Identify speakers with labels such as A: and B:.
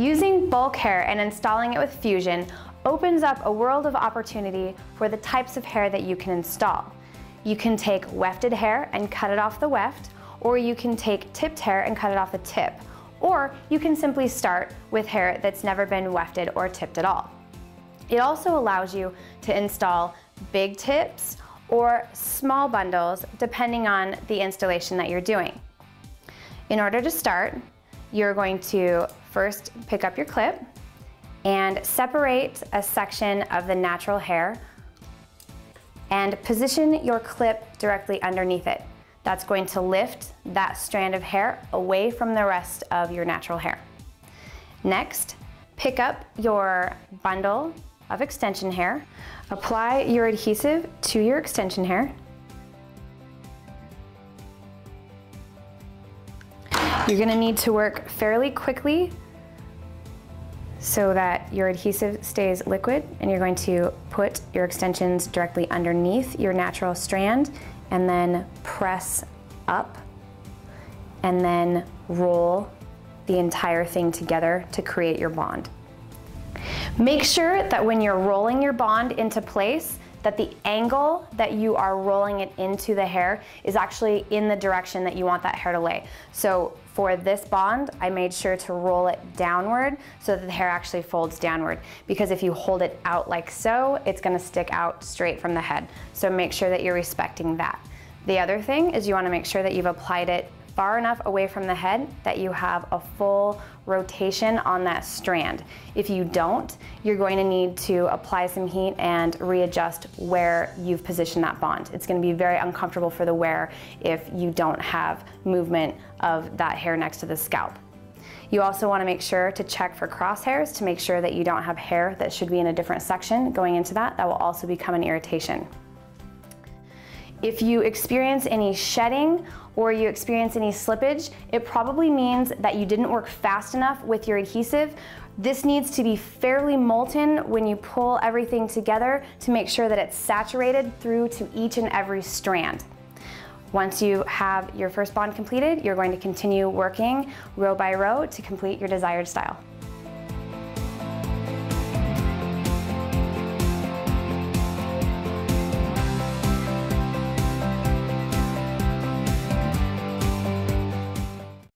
A: Using bulk hair and installing it with Fusion opens up a world of opportunity for the types of hair that you can install. You can take wefted hair and cut it off the weft, or you can take tipped hair and cut it off the tip, or you can simply start with hair that's never been wefted or tipped at all. It also allows you to install big tips or small bundles depending on the installation that you're doing. In order to start, you're going to first pick up your clip and separate a section of the natural hair and position your clip directly underneath it. That's going to lift that strand of hair away from the rest of your natural hair. Next, pick up your bundle of extension hair, apply your adhesive to your extension hair. You're going to need to work fairly quickly so that your adhesive stays liquid, and you're going to put your extensions directly underneath your natural strand and then press up and then roll the entire thing together to create your bond. Make sure that when you're rolling your bond into place, that the angle that you are rolling it into the hair is actually in the direction that you want that hair to lay. So for this bond, I made sure to roll it downward so that the hair actually folds downward, because if you hold it out like so, it's gonna stick out straight from the head. So make sure that you're respecting that. The other thing is you wanna make sure that you've applied it far enough away from the head that you have a full rotation on that strand. If you don't, you're going to need to apply some heat and readjust where you've positioned that bond. It's going to be very uncomfortable for the wearer if you don't have movement of that hair next to the scalp. You also want to make sure to check for crosshairs to make sure that you don't have hair that should be in a different section going into that. That will also become an irritation. If you experience any shedding or you experience any slippage, it probably means that you didn't work fast enough with your adhesive. This needs to be fairly molten when you pull everything together to make sure that it's saturated through to each and every strand. Once you have your first bond completed, you're going to continue working row by row to complete your desired style.